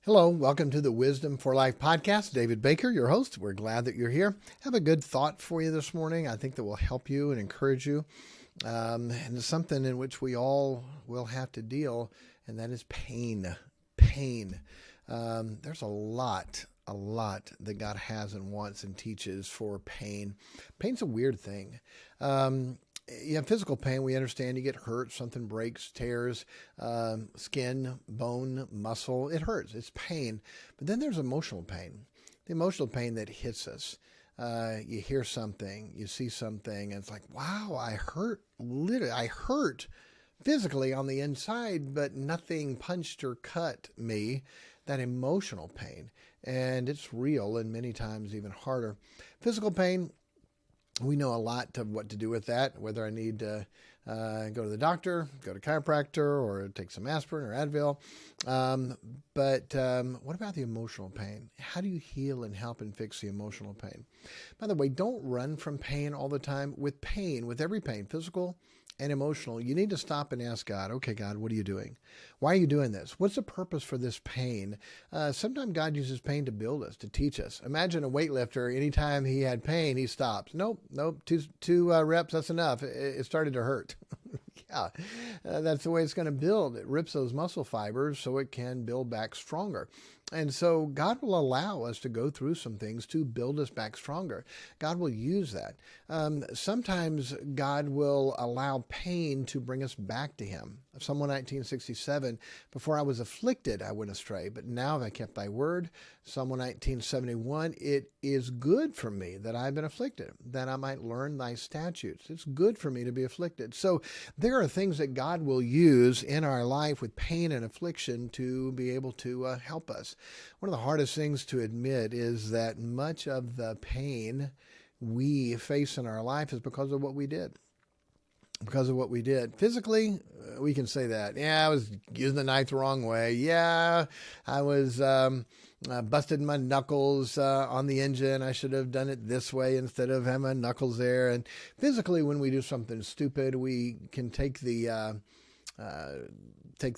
Hello, welcome to the Wisdom for Life podcast. David Baker, your host. We're glad that you're here. Have a good thought for you this morning. I think that will help you and encourage you. And it's something in which we all will have to deal, and that is pain. Pain. There's a lot that God has and wants and teaches for pain. Pain's a weird thing. You have physical pain. We understand you get hurt. Something breaks, tears, skin, bone, muscle. It hurts. It's pain. But then there's emotional pain. The emotional pain that hits us. You hear something, you see something, and it's like, wow, I hurt. Literally, I hurt physically on the inside, but nothing punched or cut me. That emotional pain. And it's real and many times even harder. Physical pain, we know a lot of what to do with that, whether I need to go to the doctor, go to chiropractor, or take some aspirin or Advil. But what about the emotional pain? How do you heal and help and fix the emotional pain? By the way, don't run from pain all the time. With pain, with every pain, physical and emotional, you need to stop and ask God, okay, God, what are you doing? Why are you doing this? What's the purpose for this pain? Sometimes God uses pain to build us, to teach us. Imagine a weightlifter, anytime he had pain, he stops. Nope, two reps, that's enough. It started to hurt. Yeah, that's the way it's going to build. It rips those muscle fibers so it can build back stronger. And so God will allow us to go through some things to build us back stronger. God will use that. Sometimes God will allow pain to bring us back to him. Psalm 119:67, before I was afflicted, I went astray, but now have I kept thy word. Psalm 119:71, it is good for me that I've been afflicted, that I might learn thy statutes. It's good for me to be afflicted. So there are things that God will use in our life with pain and affliction to be able to help us. One of the hardest things to admit is that much of the pain we face in our life is because of what we did. Because of what we did. Physically, we can say that. Yeah, I was using the knife the wrong way. Yeah, I was busted my knuckles on the engine. I should have done it this way instead of having my knuckles there. And physically, when we do something stupid, we can take the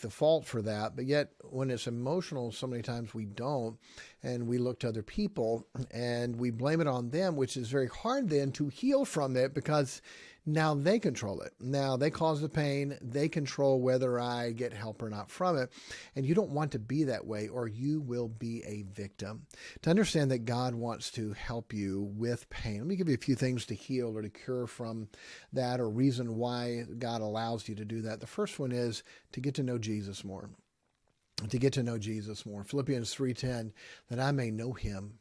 fault for that. But yet, when it's emotional, so many times we don't. And we look to other people and we blame it on them, which is very hard then to heal from it because now they control it. Now they cause the pain. They control whether I get help or not from it. And you don't want to be that way or you will be a victim. To understand that God wants to help you with pain, let me give you a few things to heal or to cure from that or reason why God allows you to do that. The first one is to get to know Jesus more. To get to know Jesus more. Philippians 3:10, that I may know him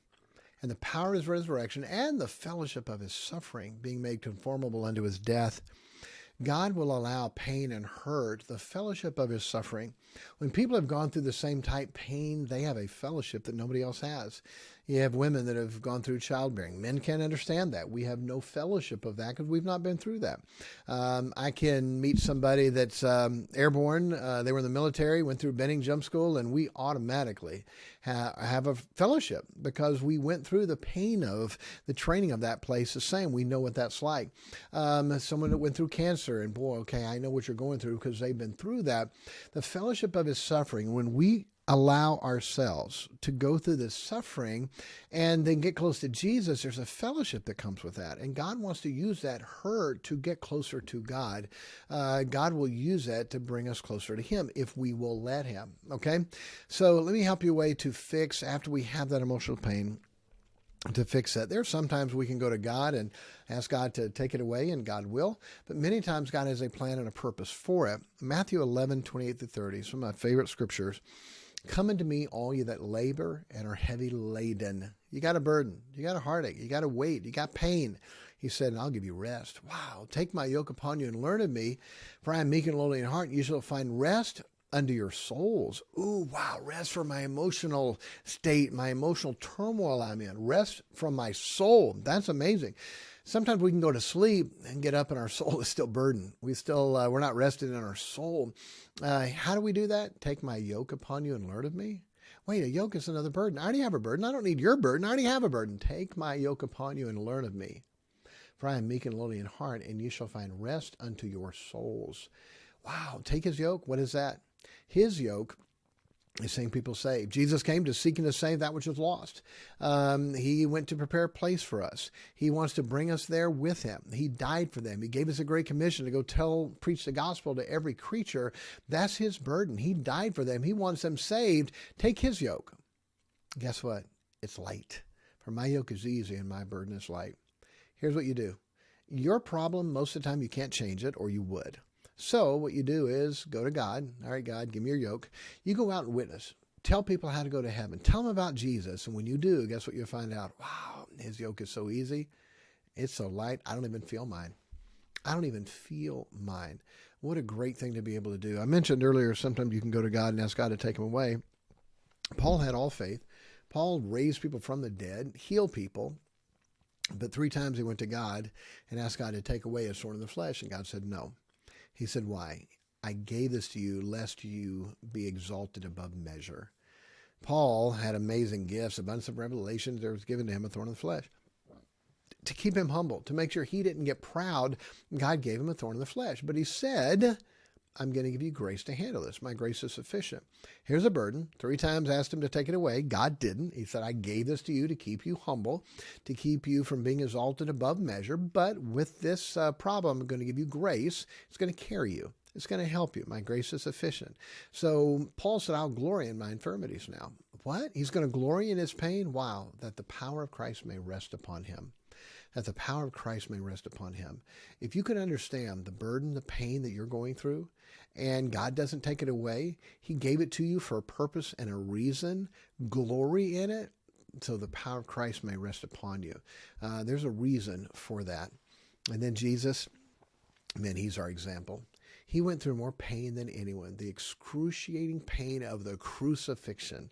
and the power of his resurrection and the fellowship of his suffering, being made conformable unto his death. God will allow pain and hurt, the fellowship of his suffering. When people have gone through the same type pain, they have a fellowship that nobody else has. You have women that have gone through childbearing. Men can't understand that. We have no fellowship of that because we've not been through that. I can meet somebody that's airborne. They were in the military, went through Benning Jump School, and we automatically have a fellowship because we went through the pain of the training of that place the same. We know what that's like. Someone that went through cancer, and boy, okay, I know what you're going through because they've been through that. The fellowship of his suffering, when we allow ourselves to go through this suffering and then get close to Jesus, there's a fellowship that comes with that. And God wants to use that hurt to get closer to God. God will use that to bring us closer to him if we will let him. Okay. So let me help you a way to fix after we have that emotional pain. To fix that. There's sometimes we can go to God and ask God to take it away, and God will. But many times God has a plan and a purpose for it. Matthew 11:28-30 is one of my favorite scriptures. Come unto me, all you that labor and are heavy laden. You got a burden. You got a heartache. You got a weight. You got pain. He said, and I'll give you rest. Wow. Take my yoke upon you and learn of me, for I am meek and lowly in heart, and you shall find rest unto your souls. Ooh, wow. Rest from my emotional state, my emotional turmoil I'm in. Rest from my soul. That's amazing. Sometimes we can go to sleep and get up and our soul is still burdened. We're not rested in our soul. How do we do that? Take my yoke upon you and learn of me. Wait, a yoke is another burden. I already have a burden. I don't need your burden. I already have a burden. Take my yoke upon you and learn of me. For I am meek and lowly in heart, and you shall find rest unto your souls. Wow, take his yoke. What is that? His yoke He's seeing people saved. Jesus came to seek and to save that which was lost. He went to prepare a place for us. He wants to bring us there with him. He died for them. He gave us a great commission to go preach the gospel to every creature. That's his burden. He died for them. He wants them saved. Take his yoke. Guess what? It's light. For my yoke is easy and my burden is light. Here's what you do. Your problem, most of the time you can't change it, or you would. So what you do is go to God. All right, God, give me your yoke. You go out and witness. Tell people how to go to heaven. Tell them about Jesus. And when you do, guess what you'll find out? Wow, his yoke is so easy. It's so light. I don't even feel mine. I don't even feel mine. What a great thing to be able to do. I mentioned earlier, sometimes you can go to God and ask God to take him away. Paul had all faith. Paul raised people from the dead, healed people. But 3 times he went to God and asked God to take away his thorn in the flesh. And God said, no. He said, why? I gave this to you lest you be exalted above measure. Paul had amazing gifts, abundance of revelations. There was given to him a thorn in the flesh. To keep him humble, to make sure he didn't get proud, God gave him a thorn in the flesh. But he said, I'm going to give you grace to handle this. My grace is sufficient. Here's a burden. 3 times asked him to take it away. God didn't. He said, I gave this to you to keep you humble, to keep you from being exalted above measure. But with this problem, I'm going to give you grace. It's going to carry you. It's going to help you. My grace is sufficient. So Paul said, I'll glory in my infirmities now. What? He's going to glory in his pain? Wow. That the power of Christ may rest upon him. That the power of Christ may rest upon him. If you can understand the burden, the pain that you're going through, and God doesn't take it away, he gave it to you for a purpose and a reason, glory in it, so the power of Christ may rest upon you. There's a reason for that. And then Jesus, man, he's our example. He went through more pain than anyone. The excruciating pain of the crucifixion.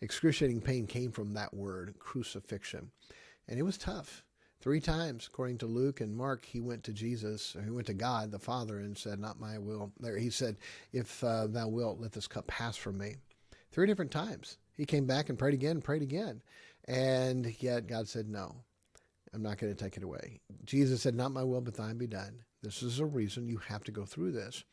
Excruciating pain came from that word, crucifixion. And it was tough. 3 times, according to Luke and Mark, he went to Jesus, or he went to God, the Father, and said, not my will. He said, if thou wilt, let this cup pass from me. 3 different times. He came back and prayed again. And yet God said, no, I'm not going to take it away. Jesus said, not my will, but thine be done. This is a reason you have to go through this.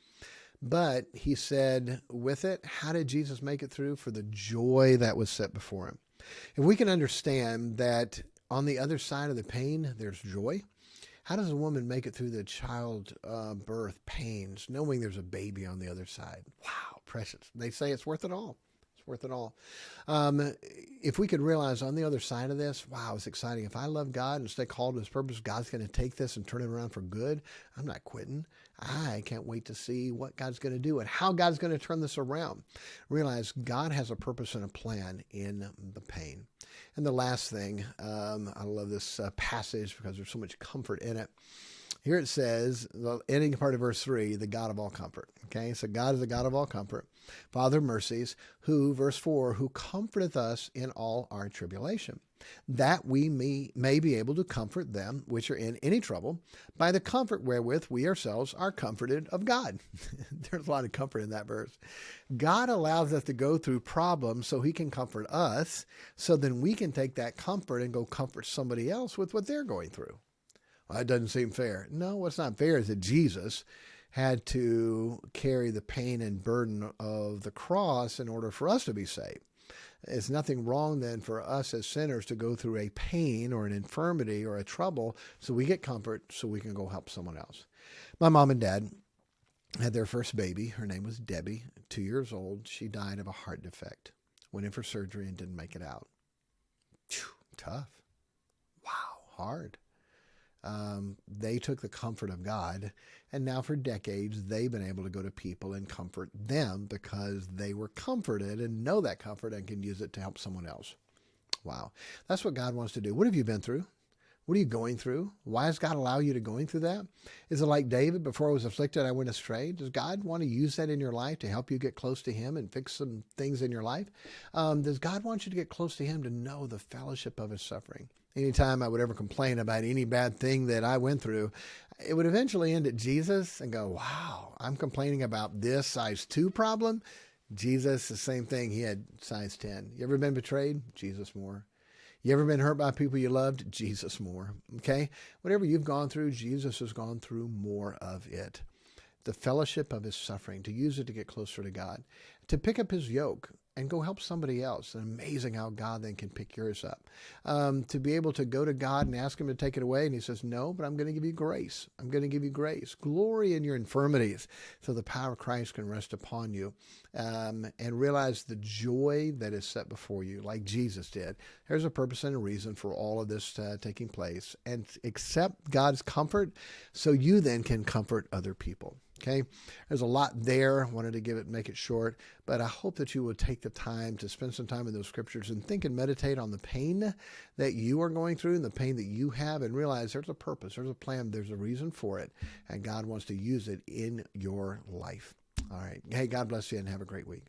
But he said, with it, how did Jesus make it through? For the joy that was set before him. If we can understand that on the other side of the pain, there's joy. How does a woman make it through the childbirth pains, knowing there's a baby on the other side? Wow, precious. They say it's worth it all. It's worth it all. If we could realize on the other side of this, wow, it's exciting. If I love God and stay called to his purpose, God's going to take this and turn it around for good. I'm not quitting. I can't wait to see what God's going to do and how God's going to turn this around. Realize God has a purpose and a plan in the pain. And the last thing, I love this passage because there's so much comfort in it. Here it says, the ending part of verse 3, the God of all comfort. Okay, so God is the God of all comfort, Father of mercies, who, verse 4, who comforteth us in all our tribulation, that we may be able to comfort them which are in any trouble by the comfort wherewith we ourselves are comforted of God. There's a lot of comfort in that verse. God allows us to go through problems so he can comfort us, so then we can take that comfort and go comfort somebody else with what they're going through. Well, that doesn't seem fair. No, what's not fair is that Jesus had to carry the pain and burden of the cross in order for us to be saved. It's nothing wrong then for us as sinners to go through a pain or an infirmity or a trouble so we get comfort so we can go help someone else. My mom and dad had their first baby. Her name was Debbie, 2 years old. She died of a heart defect. Went in for surgery and didn't make it out. Phew, tough. Wow, hard. They took the comfort of God, and now for decades, they've been able to go to people and comfort them because they were comforted and know that comfort and can use it to help someone else. Wow. That's what God wants to do. What have you been through? What are you going through? Why does God allow you to going through that? Is it like David, before I was afflicted, I went astray? Does God want to use that in your life to help you get close to him and fix some things in your life? Does God want you to get close to him to know the fellowship of his suffering? Anytime I would ever complain about any bad thing that I went through, it would eventually end at Jesus and go, wow, I'm complaining about this size 2 problem. Jesus, the same thing. He had size 10. You ever been betrayed? Jesus more. You ever been hurt by people you loved? Jesus more. Okay? Whatever you've gone through, Jesus has gone through more of it. The fellowship of his suffering, to use it to get closer to God, to pick up his yoke. and go help somebody else. And amazing how God then can pick yours up. To be able to go to God and ask him to take it away, and he says, no, but I'm going to give you grace. I'm going to give you grace. Glory in your infirmities so the power of Christ can rest upon you, and realize the joy that is set before you like Jesus did. There's a purpose and a reason for all of this taking place, and accept God's comfort so you then can comfort other people. Okay, there's a lot there. Wanted to make it short, but I hope that you will take the time to spend some time in those scriptures and think and meditate on the pain that you are going through and the pain that you have, and realize there's a purpose, there's a plan, there's a reason for it, and God wants to use it in your life. All right. Hey, God bless you and have a great week.